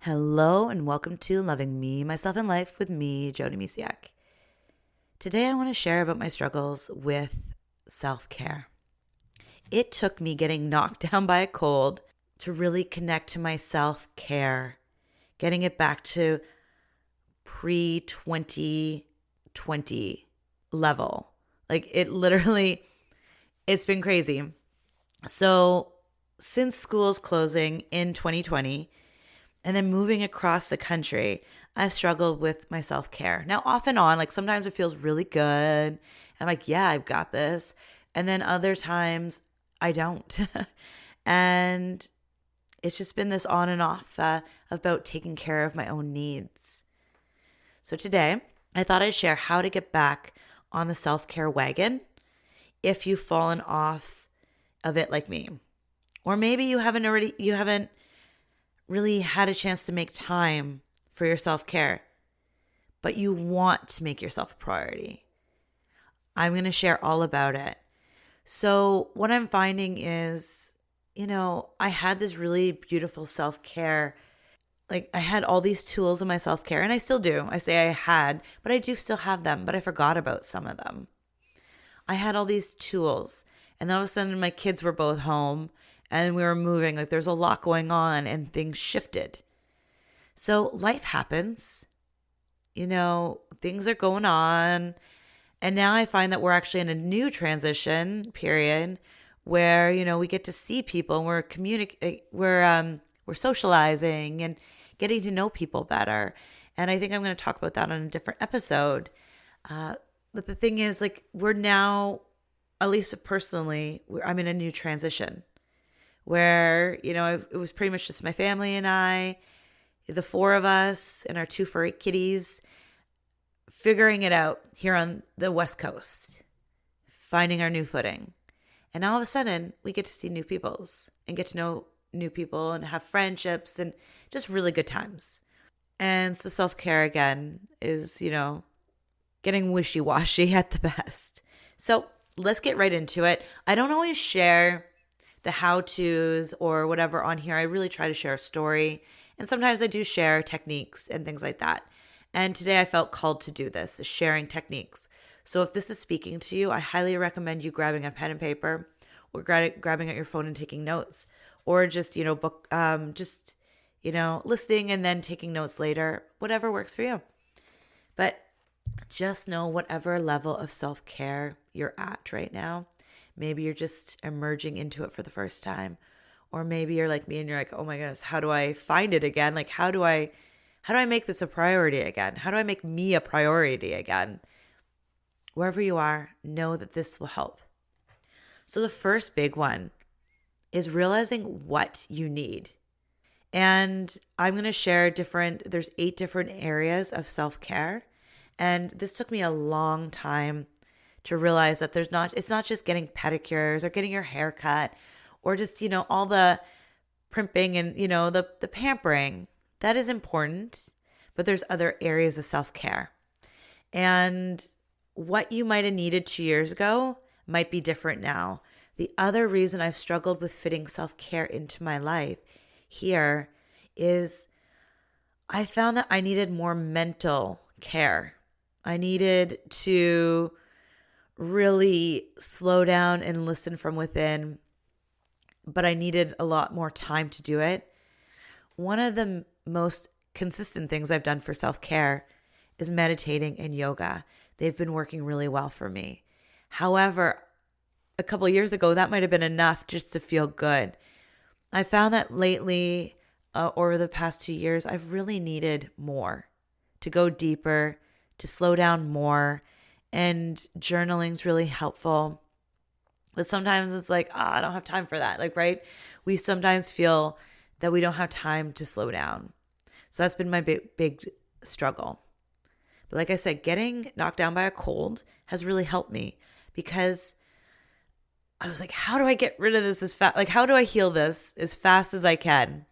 Hello and welcome to Loving Me, Myself, and Life with me, Jody Misiak. Today I want to share about my struggles with self-care. It took me getting knocked down by a cold to really connect to my self-care, getting it back to pre-2020 level. Like it's been crazy. So since school's closing in 2020, and then moving across the country, I've struggled with my self-care. Now, off and on, like sometimes it feels really good. And I'm like, yeah, I've got this. And then other times I don't. And it's just been this on and off about taking care of my own needs. So today, I thought I'd share how to get back on the self-care wagon if you've fallen off of it like me. Or maybe you haven't really had a chance to make time for your self-care, but you want to make yourself a priority. I'm going to share all about it. So what I'm finding is, I had this really beautiful self-care. Like I had all these tools in my self-care, and I still do. I say I had, but I do still have them, but I forgot about some of them. I had all these tools, and then all of a sudden my kids were both home and we were moving. Like there's a lot going on and things shifted. So life happens, things are going on. And now I find that we're actually in a new transition period where, we get to see people and we're socializing and getting to know people better. And I think I'm going to talk about that on a different episode. But the thing is, like, we're now, at least personally, I'm in a new transition where, it was pretty much just my family and I, the four of us and our two furry kitties, figuring it out here on the West Coast, finding our new footing. And all of a sudden, we get to see new peoples and get to know new people and have friendships and just really good times. And so self-care, again, is, getting wishy-washy at the best. So let's get right into it. I don't always share the how-tos or whatever on here. I really try to share a story. And sometimes I do share techniques and things like that. And today I felt called to do this, sharing techniques. So if this is speaking to you, I highly recommend you grabbing a pen and paper or grabbing out your phone and taking notes, or just, listening and then taking notes later, whatever works for you. But just know whatever level of self-care you're at right now, maybe you're just emerging into it for the first time, or maybe you're like me and you're like, oh my goodness, how do I find it again? Like, how do I make this a priority again? How do I make me a priority again? Wherever you are, know that this will help. So the first big one is realizing what you need. And I'm going to share there's 8 different areas of self-care. And this took me a long time to realize that it's not just getting pedicures or getting your hair cut or just, all the primping and, the pampering. That is important, but there's other areas of self-care. And what you might have needed 2 years ago might be different now. The other reason I've struggled with fitting self-care into my life here is I found that I needed more mental care. I needed to really slow down and listen from within, but I needed a lot more time to do it. One of the most consistent things I've done for self-care is meditating and yoga. They've been working really well for me. However, a couple of years ago, that might have been enough just to feel good. I found that lately, over the past 2 years, I've really needed more, to go deeper, to slow down more, and journaling's really helppful. But sometimes it's like, I don't have time for that. Like, right? We sometimes feel that we don't have time to slow down. So that's been my big struggle. But like I said, getting knocked down by a cold has really helped me because I was like, how do I get rid of this as fast? Like, how do I heal this as fast as I can?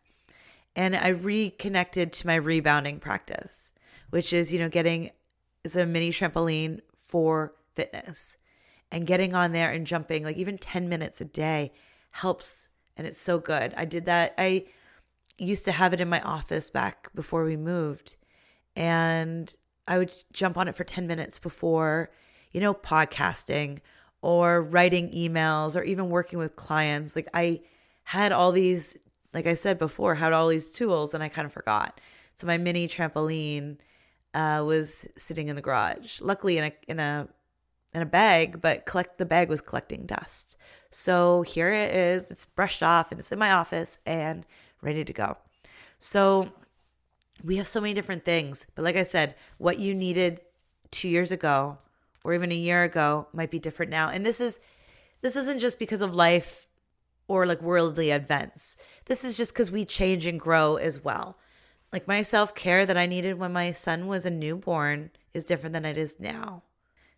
And I reconnected to my rebounding practice, which is, it's a mini trampoline for fitness. And getting on there and jumping, like even 10 minutes a day helps. And it's so good. I did that. I used to have it in my office back before we moved. And I would jump on it for 10 minutes before, podcasting or writing emails or even working with clients. Like I had all these, like I said before, had all these tools and I kind of forgot. So my mini trampoline was sitting in the garage, luckily in a bag, but the bag was collecting dust. So here it is. It's brushed off and it's in my office and ready to go. So we have so many different things. But like I said, what you needed 2 years ago or even a year ago might be different now. And this isn't just because of life or like worldly events. This is just because we change and grow as well. Like my self-care that I needed when my son was a newborn is different than it is now.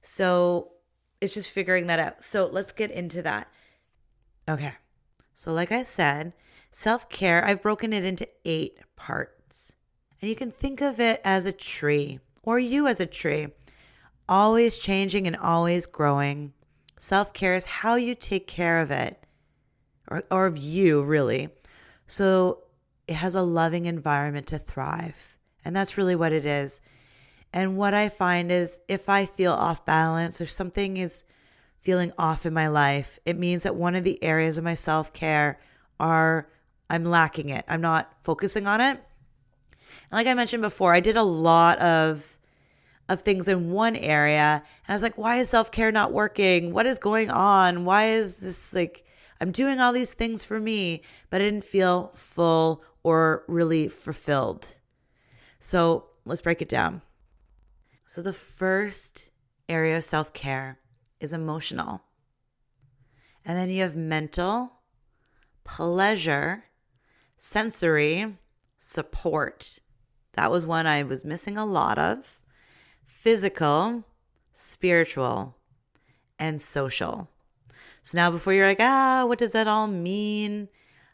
So it's just figuring that out. So let's get into that. Okay. So like I said, self-care, I've broken it into 8 parts. And you can think of it as a tree, or you as a tree, always changing and always growing. Self-care is how you take care of it, or of you, really. So it has a loving environment to thrive. And that's really what it is. And what I find is if I feel off balance or something is feeling off in my life, it means that one of the areas of my self-care I'm lacking it. I'm not focusing on it. And like I mentioned before, I did a lot of things in one area. And I was like, why is self-care not working? What is going on? Why is this I'm doing all these things for me, but I didn't feel full or really fulfilled. So let's break it down. So the first area of self-care is emotional. And then you have mental, pleasure, sensory, support. That was one I was missing a lot of. Physical, spiritual, and social. So now before you're like, what does that all mean?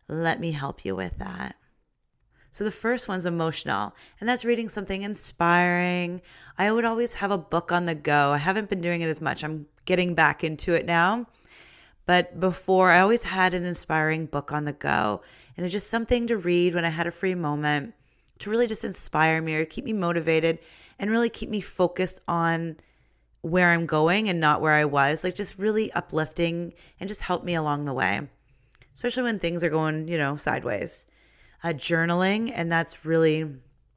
Let me help you with that. So the first one's emotional, and that's reading something inspiring. I would always have a book on the go. I haven't been doing it as much. I'm getting back into it now. But before, I always had an inspiring book on the go. And it's just something to read when I had a free moment to really just inspire me or keep me motivated and really keep me focused on where I'm going and not where I was. Like just really uplifting and just help me along the way, especially when things are going, sideways. Journaling, and that's really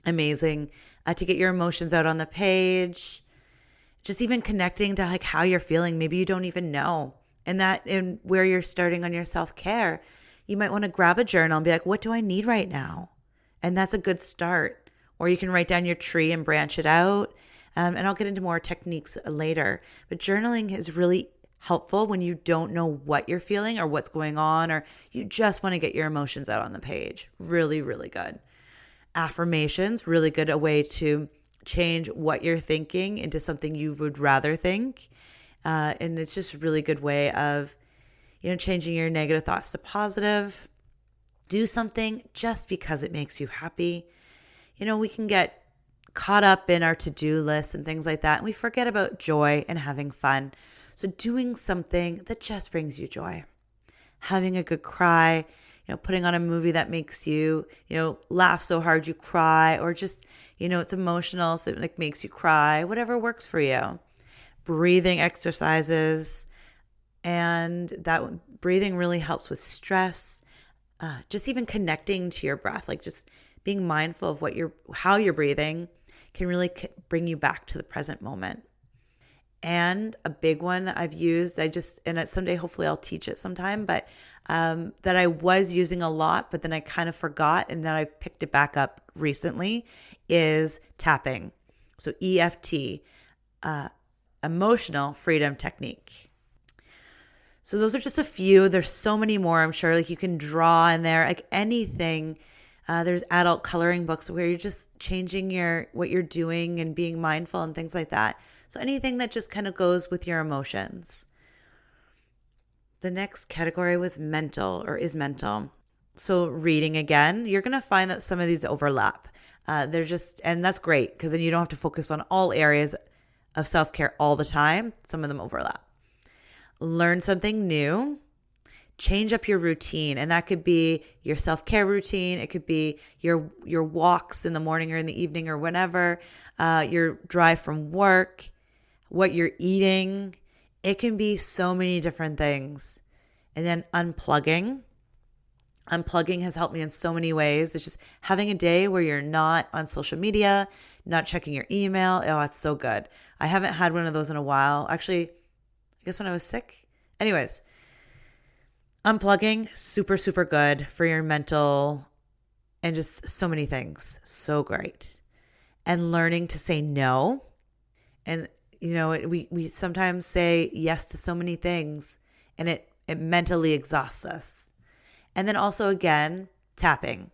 amazing to get your emotions out on the page. Just even connecting to like how you're feeling. Maybe you don't even know. And where you're starting on your self-care, you might want to grab a journal and be like, what do I need right now? And that's a good start. Or you can write down your tree and branch it out. And I'll get into more techniques later. But journaling is really helpful when you don't know what you're feeling or what's going on, or you just want to get your emotions out on the page. Really, really good. Affirmations, really good, a way to change what you're thinking into something you would rather think. And it's just a really good way of, changing your negative thoughts to positive. Do something just because it makes you happy. We can get caught up in our to-do lists and things like that, and we forget about joy and having fun. So doing something that just brings you joy, having a good cry, putting on a movie that makes you, laugh so hard you cry, or just, it's emotional, so it makes you cry, whatever works for you. Breathing exercises, and that breathing really helps with stress. Just even connecting to your breath, like just being mindful of how you're breathing can really bring you back to the present moment. And a big one that I've used, and someday hopefully I'll teach it sometime, but that I was using a lot, but then I kind of forgot, and then I've picked it back up recently, is tapping. So EFT, emotional freedom technique. So those are just a few. There's so many more, I'm sure. Like you can draw in there, like anything. There's adult coloring books where you're just changing what you're doing and being mindful and things like that. So anything that just kind of goes with your emotions. The next category was mental, or is mental. So reading again, you're going to find that some of these overlap. And that's great because then you don't have to focus on all areas of self-care all the time. Some of them overlap. Learn something new, change up your routine. And that could be your self-care routine. It could be your walks in the morning or in the evening or whenever, your drive from work, what you're eating. It can be so many different things. And then unplugging. Unplugging has helped me in so many ways. It's just having a day where you're not on social media, not checking your email. Oh, it's so good. I haven't had one of those in a while. Actually, I guess when I was sick. Anyways, unplugging, super, super good for your mental and just so many things. So great. And learning to say no. And, we sometimes say yes to so many things and it mentally exhausts us. And then also, again, tapping.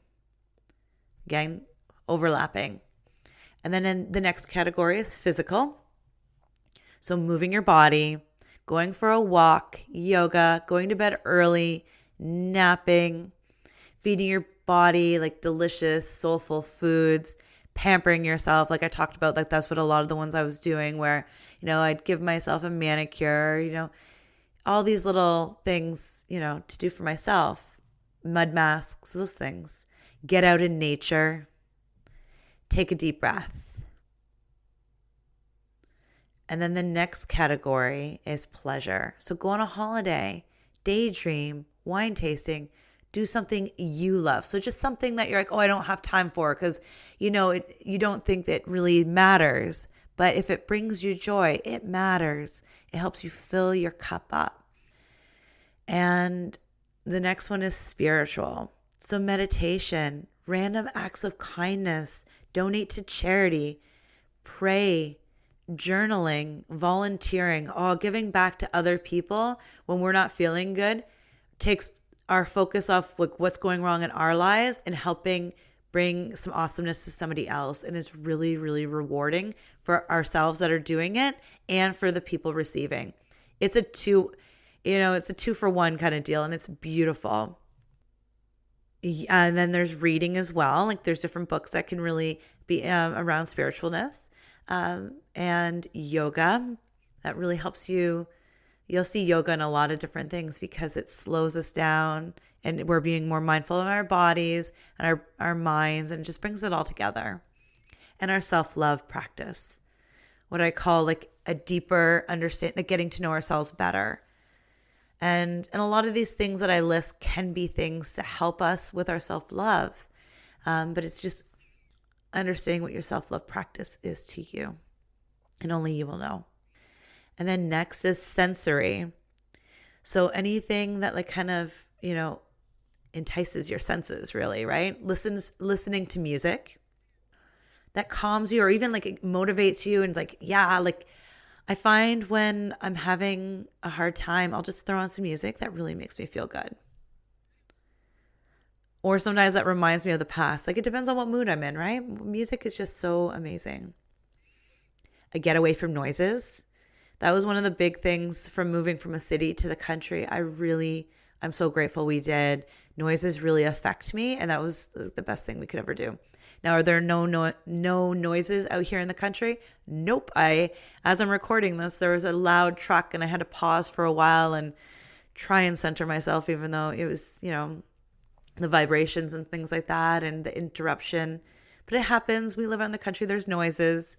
Again, overlapping. And then in the next category is physical. So moving your body, going for a walk, yoga, going to bed early, napping, feeding your body like delicious, soulful foods, pampering yourself. Like I talked about, like that's what a lot of the ones I was doing where, I'd give myself a manicure, all these little things, to do for myself. Mud masks, those things. Get out in nature. Take a deep breath. And then the next category is pleasure. So go on a holiday, daydream, wine tasting, do something you love. So just something that you're like, oh, I don't have time for because, you don't think that really matters. But if it brings you joy, it matters. It helps you fill your cup up. And the next one is spiritual. So meditation, random acts of kindness, donate to charity, pray, journaling, volunteering, giving back to other people when we're not feeling good takes our focus off what's going wrong in our lives and helping bring some awesomeness to somebody else. And it's really, really rewarding for ourselves that are doing it and for the people receiving. It's a two for one kind of deal and it's beautiful. And then there's reading as well. Like there's different books that can really be around spiritualness. And yoga, that really helps you. You'll see yoga in a lot of different things because it slows us down and we're being more mindful of our bodies and our minds, and it just brings it all together. And our self-love practice, what I call like a deeper understanding, like getting to know ourselves better. And a lot of these things that I list can be things to help us with our self-love. But it's just understanding what your self-love practice is to you. And only you will know. And then next is sensory. So anything that like kind of, entices your senses really, right? Listening to music that calms you or even like it motivates you and like, yeah, like I find when I'm having a hard time, I'll just throw on some music that really makes me feel good. Or sometimes that reminds me of the past. Like it depends on what mood I'm in, right? Music is just so amazing. I get away from noises. That was one of the big things from moving from a city to the country. I'm so grateful we did. Noises really affect me, and that was the best thing we could ever do. Now, are there no noises out here in the country? Nope. As I'm recording this, there was a loud truck, and I had to pause for a while and try and center myself, even though it was, the vibrations and things like that and the interruption. But it happens. We live out in the country. There's noises.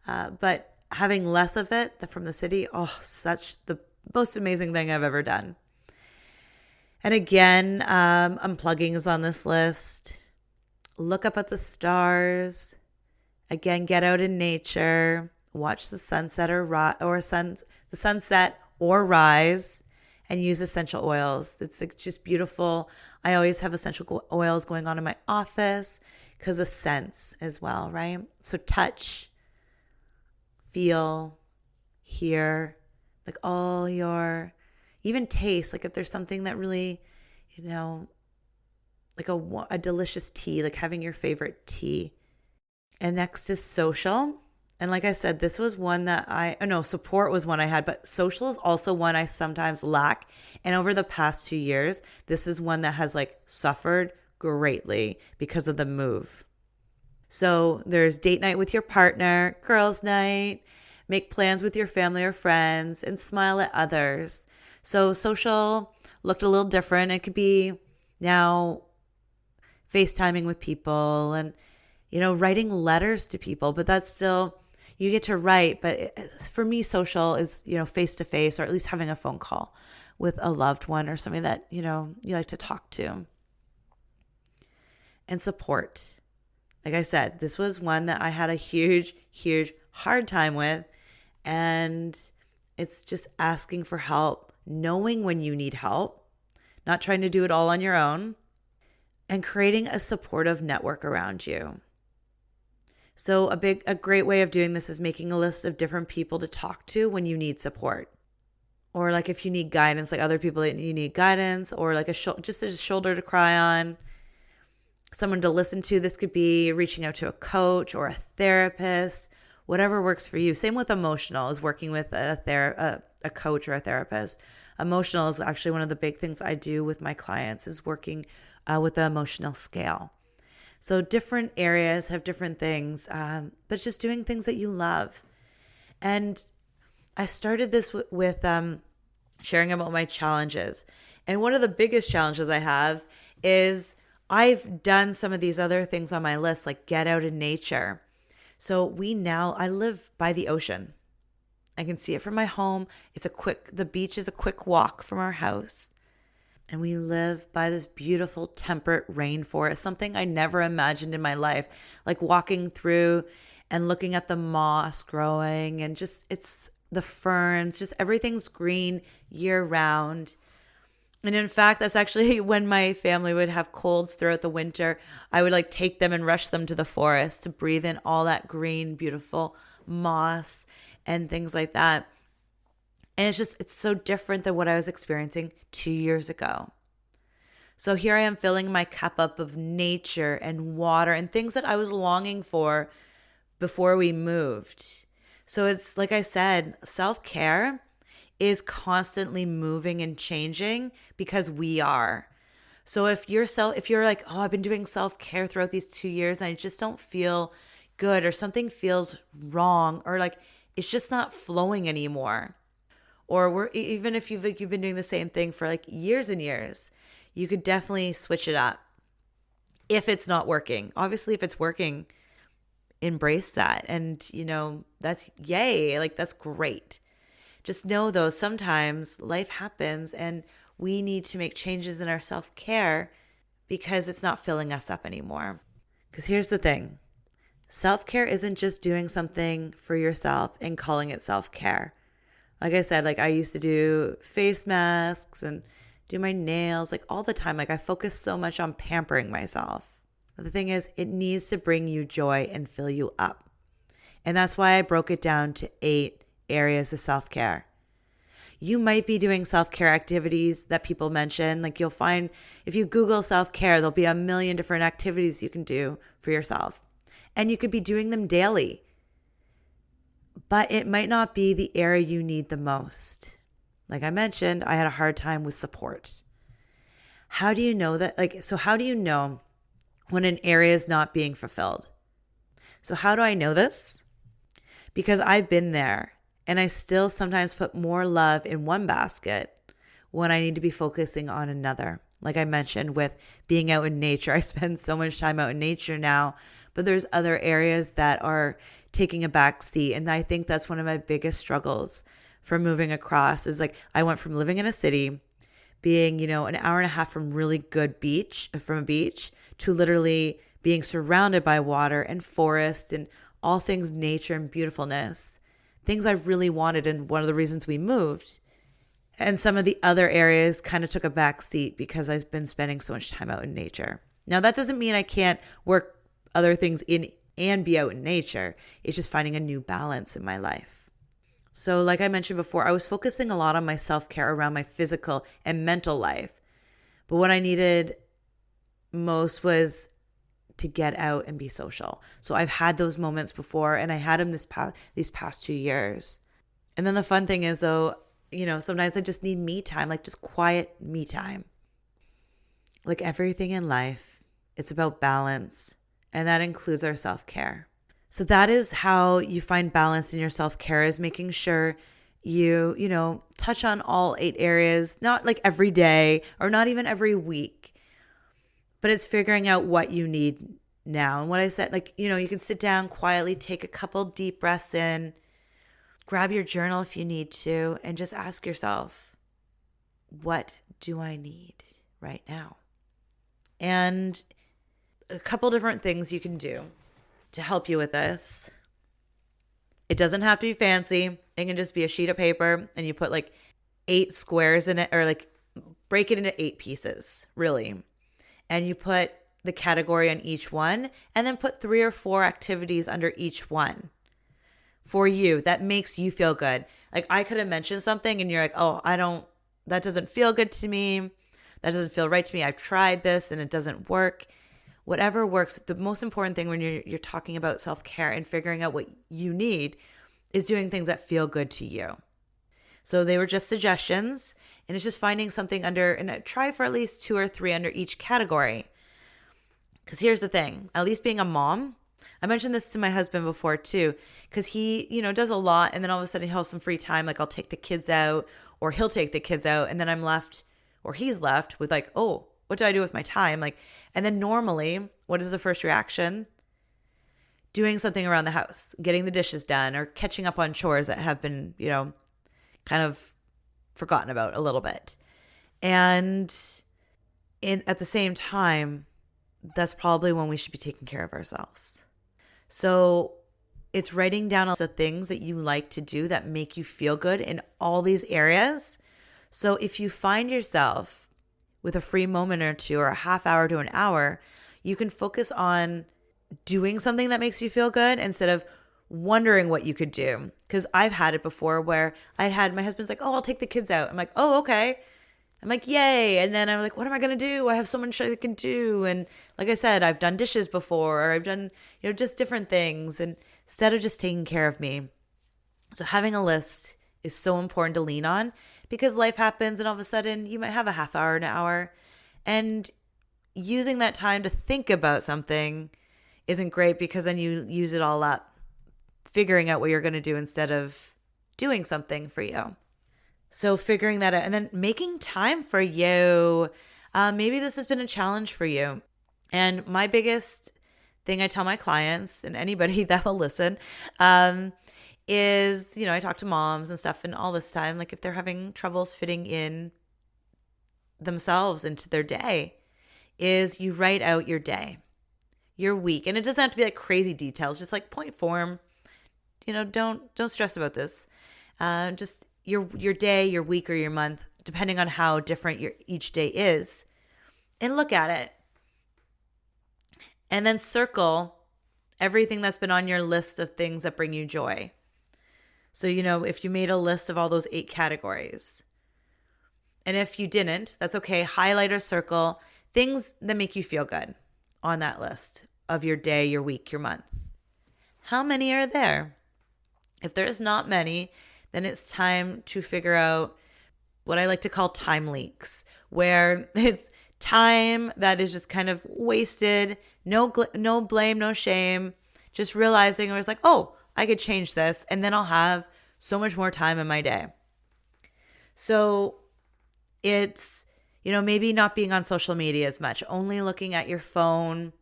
But having less of it from the city, such the most amazing thing I've ever done. And again, unplugging is on this list. Look up at the stars. Again, get out in nature. Watch the sunset the sunset or rise, and use essential oils. It's just beautiful. I always have essential oils going on in my office because of scents as well, right? So touch, feel, hear, like all your, even taste, like if there's something that really, like a delicious tea, like having your favorite tea. And next is social. And like I said, this was one that support was one I had, but social is also one I sometimes lack. And over the past 2 years, this is one that has like suffered greatly because of the move. So there's date night with your partner, girls' night, make plans with your family or friends, and smile at others. So social looked a little different. It could be now FaceTiming with people and, writing letters to people, but that's still, you get to write. But for me, social is, face to face, or at least having a phone call with a loved one or somebody that, you like to talk to. And support. Like I said, this was one that I had a huge, huge hard time with. And it's just asking for help, knowing when you need help, not trying to do it all on your own, and creating a supportive network around you. So a great way of doing this is making a list of different people to talk to when you need support. Or like if you need guidance, like other people that you need guidance, or like just a shoulder to cry on, someone to listen to. This could be reaching out to a coach or a therapist, whatever works for you. Same with emotional, is working with a coach or a therapist. Emotional is actually one of the big things I do with my clients, is working with the emotional scale. So different areas have different things, but just doing things that you love. And I started this with sharing about my challenges. And one of the biggest challenges I have is I've done some of these other things on my list, like get out in nature. So I live by the ocean. I can see it from my home. The beach is a quick walk from our house. And we live by this beautiful temperate rainforest, something I never imagined in my life, like walking through and looking at the moss growing and just it's the ferns, just everything's green year round. And in fact, that's actually when my family would have colds throughout the winter, I would like take them and rush them to the forest to breathe in all that green, beautiful moss and things like that. And it's so different than what I was experiencing 2 years ago. So here I am filling my cup up of nature and water and things that I was longing for before we moved. So it's like I said, self-care is constantly moving and changing because we are. So if you're like, oh, I've been doing self-care throughout these 2 years and I just don't feel good, or something feels wrong, or like it's just not flowing anymore. Or even if you've been doing the same thing for like years and years, you could definitely switch it up if it's not working. Obviously, if it's working, embrace that. And, that's yay. Like, that's great. Just know, though, sometimes life happens and we need to make changes in our self-care because it's not filling us up anymore. Because here's the thing. Self-care isn't just doing something for yourself and calling it self-care. Like I said, like I used to do face masks and do my nails like all the time. Like I focus so much on pampering myself. But the thing is, it needs to bring you joy and fill you up. And that's why I broke it down to 8 areas of self-care. You might be doing self-care activities that people mention. Like you'll find, if you Google self-care, there'll be a million different activities you can do for yourself. And you could be doing them daily. But it might not be the area you need the most. Like I mentioned, I had a hard time with support. How do you know that? So how do you know when an area is not being fulfilled? So how do I know this? Because I've been there and I still sometimes put more love in one basket when I need to be focusing on another. Like I mentioned with being out in nature, I spend so much time out in nature now, but there's other areas that are taking a back seat. And I think that's one of my biggest struggles for moving across is like I went from living in a city, being, an hour and a half from really good from a beach, to literally being surrounded by water and forest and all things nature and beautifulness, things I really wanted. And one of the reasons we moved. And some of the other areas kind of took a back seat because I've been spending so much time out in nature. Now, that doesn't mean I can't work other things in and be out in nature. It's just finding a new balance in my life. So like I mentioned before, I was focusing a lot on my self-care around my physical and mental life. But what I needed most was to get out and be social. So I've had those moments before, and I had them these past 2 years. And then the fun thing is, though, sometimes I just need me time, like just quiet me time. Like everything in life, it's about balance. And that includes our self-care. So that is how you find balance in your self-care, is making sure, you touch on all 8 areas, not like every day or not even every week, but it's figuring out what you need now. And what I said, like, you can sit down quietly, take a couple deep breaths in, grab your journal if you need to, and just ask yourself, what do I need right now? And a couple different things you can do to help you with this. It doesn't have to be fancy. It can just be a sheet of paper and you put like 8 squares in it, or like break it into 8 pieces, really. And you put the category on each one and then put 3 or 4 activities under each one for you that makes you feel good. Like I could have mentioned something and you're like, oh, that doesn't feel good to me. That doesn't feel right to me. I've tried this and it doesn't work. Whatever works. The most important thing when you're talking about self-care and figuring out what you need is doing things that feel good to you. So they were just suggestions, and it's just finding something under, and try for at least 2 or 3 under each category. Because here's the thing, at least being a mom, I mentioned this to my husband before too, because he, does a lot, and then all of a sudden he'll have some free time, like I'll take the kids out, or he'll take the kids out, and then I'm left, or he's left with like, oh, what do I do with my time? Like, and then normally, what is the first reaction? Doing something around the house, getting the dishes done, or catching up on chores that have been, kind of forgotten about a little bit. And at the same time, that's probably when we should be taking care of ourselves. So it's writing down all the things that you like to do that make you feel good in all these areas. So if you find yourself with a free moment or two, or a half hour to an hour, you can focus on doing something that makes you feel good instead of wondering what you could do. Because I've had it before where my husband's like, oh, I'll take the kids out. I'm like, oh, okay. I'm like, yay. And then I'm like, what am I going to do? I have so much I can do. And like I said, I've done dishes before, or I've done, just different things. And instead of just taking care of me. So having a list is so important to lean on, because life happens and all of a sudden you might have a half hour, an hour, and using that time to think about something isn't great, because then you use it all up figuring out what you're going to do instead of doing something for you. So figuring that out, and then making time for you. Maybe this has been a challenge for you. And my biggest thing I tell my clients and anybody that will listen is, I talk to moms and stuff, and all this time, like if they're having troubles fitting in themselves into their day, is you write out your day, your week. And it doesn't have to be like crazy details, just like point form. Don't stress about this. Just your day, your week, or your month, depending on how different each day is, and look at it. And then circle everything that's been on your list of things that bring you joy. So, if you made a list of all those 8 categories, and if you didn't, that's okay. Highlight or circle things that make you feel good on that list of your day, your week, your month. How many are there? If there's not many, then it's time to figure out what I like to call time leaks, where it's time that is just kind of wasted, no blame, no shame, just realizing I was like, oh, I could change this, and then I'll have so much more time in my day. So it's, maybe not being on social media as much, only looking at your phone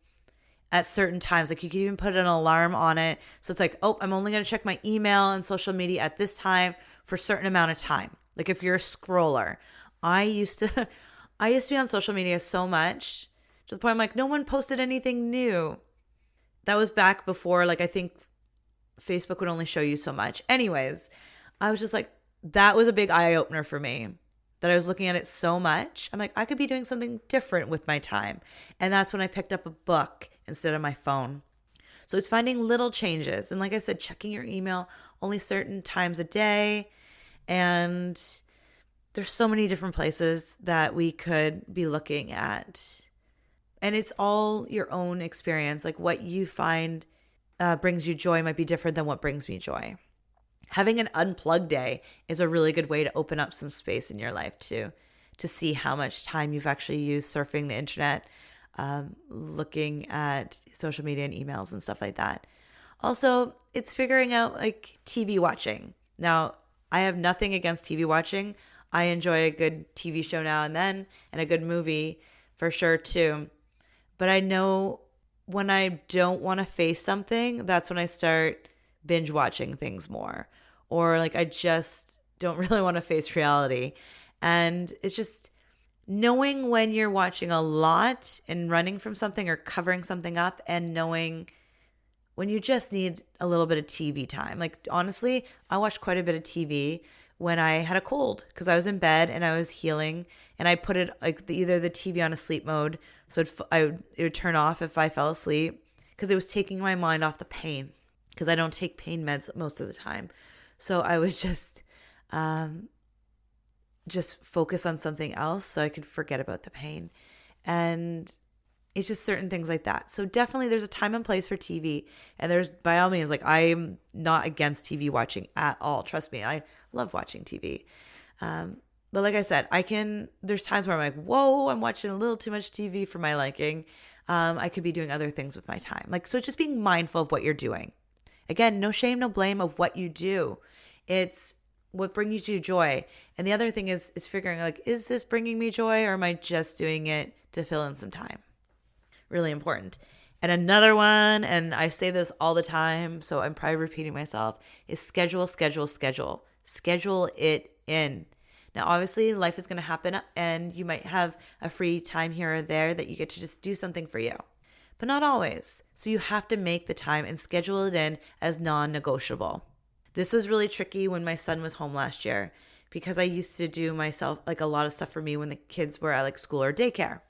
at certain times. Like you can even put an alarm on it. So it's like, oh, I'm only going to check my email and social media at this time for a certain amount of time. Like if you're a scroller, I used to be on social media so much to the point I'm like, no one posted anything new. That was back before, like, I think Facebook would only show you so much. Anyways, I was just like, that was a big eye opener for me, that I was looking at it so much. I'm like, I could be doing something different with my time. And that's when I picked up a book instead of my phone. So it's finding little changes. And like I said, checking your email only certain times a day. And there's so many different places that we could be looking at. And it's all your own experience. Like what you find brings you joy might be different than what brings me joy. Having an unplugged day is a really good way to open up some space in your life too, to see how much time you've actually used surfing the internet, looking at social media and emails and stuff like that. Also, it's figuring out like TV watching. Now, I have nothing against TV watching. I enjoy a good TV show now and then and a good movie for sure too. But I know when I don't want to face something, that's when I start binge watching things more. Or like I just don't really want to face reality. And it's just knowing when you're watching a lot and running from something or covering something up, and knowing when you just need a little bit of TV time. Like honestly, I watched quite a bit of TV when I had a cold because I was in bed and I was healing, and I put it like either the TV on a sleep mode, so it would turn off if I fell asleep, because it was taking my mind off the pain, because I don't take pain meds most of the time. So I would just focus on something else so I could forget about the pain. And it's just certain things like that. So definitely there's a time and place for TV. And there's, by all means, like I'm not against TV watching at all. Trust me, I love watching TV. But like I said, there's times where I'm like, whoa, I'm watching a little too much TV for my liking. I could be doing other things with my time. Like, so just being mindful of what you're doing. Again, no shame, no blame of what you do. It's what brings you joy. And the other thing is figuring like, is this bringing me joy, or am I just doing it to fill in some time? Really important. And another one, and I say this all the time, so I'm probably repeating myself, is schedule, schedule, schedule. Schedule it in. Now, obviously, life is going to happen, and you might have a free time here or there that you get to just do something for you, but not always. So you have to make the time and schedule it in as non-negotiable. This was really tricky when my son was home last year, because I used to do myself like a lot of stuff for me when the kids were at like school or daycare.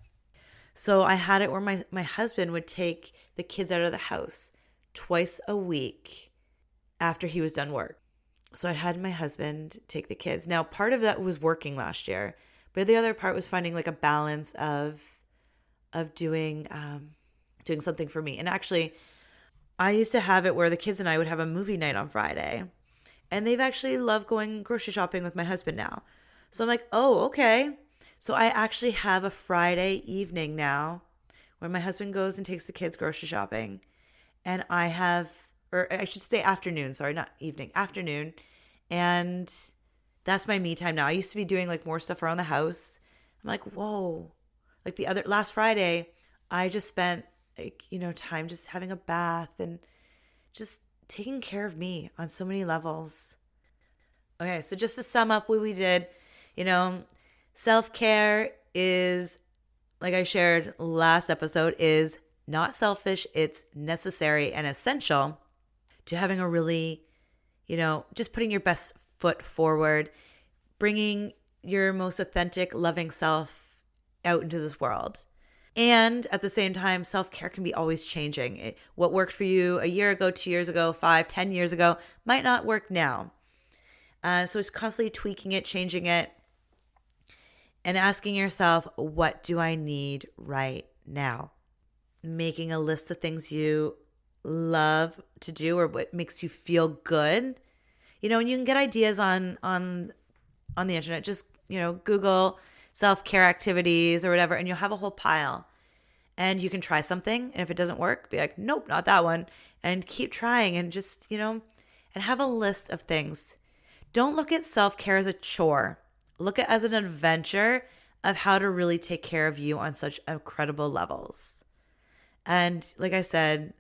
So I had it where my husband would take the kids out of the house twice a week after he was done work. So I had my husband take the kids. Now, part of that was working last year, but the other part was finding like a balance of doing something for me. And actually, I used to have it where the kids and I would have a movie night on Friday, and they've actually loved going grocery shopping with my husband now. So I'm like, oh, okay. So I actually have a Friday evening now where my husband goes and takes the kids grocery shopping, and I have, or I should say afternoon, sorry, not evening, afternoon. And that's my me time now. I used to be doing like more stuff around the house. I'm like, whoa. Like last Friday, I just spent like, time just having a bath and just taking care of me on so many levels. Okay, so just to sum up what we did, self-care is, like I shared last episode, is not selfish. It's necessary and essential to having a really, just putting your best foot forward, bringing your most authentic, loving self out into this world. And at the same time, self-care can be always changing. What worked for you a year ago, 2 years ago, 5, 10 years ago might not work now. So it's constantly tweaking it, changing it, and asking yourself, what do I need right now? Making a list of things you love to do or what makes you feel good. And you can get ideas on the internet. Just, Google self-care activities or whatever, and you'll have a whole pile. And you can try something, and if it doesn't work, be like, nope, not that one, and keep trying, and just, and have a list of things. Don't look at self-care as a chore. Look at it as an adventure of how to really take care of you on such incredible levels. And like I said,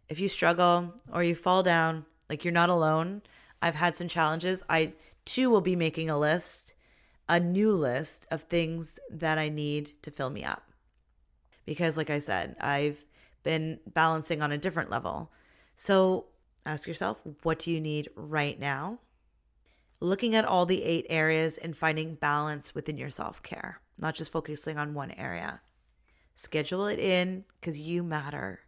if you struggle or you fall down, like, you're not alone. I've had some challenges. I too will be making a new list of things that I need to fill me up. Because like I said, I've been balancing on a different level. So ask yourself, what do you need right now? Looking at all the 8 areas and finding balance within your self-care, not just focusing on one area. Schedule it in because you matter.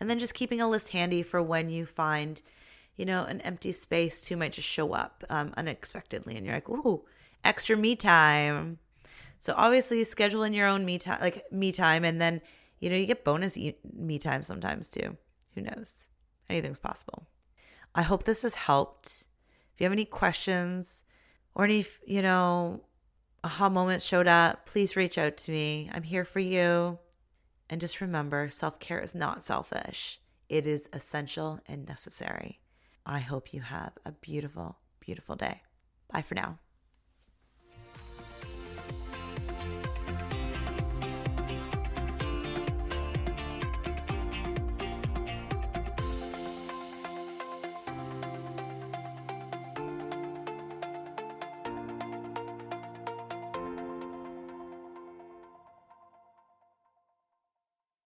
And then just keeping a list handy for when you find, an empty space too might just show up unexpectedly. And you're like, ooh, extra me time. So obviously schedule in your own me time. And then, you get bonus me time sometimes too. Who knows? Anything's possible. I hope this has helped. If you have any questions or any, aha moments showed up, please reach out to me. I'm here for you. And just remember, self-care is not selfish. It is essential and necessary. I hope you have a beautiful, beautiful day. Bye for now.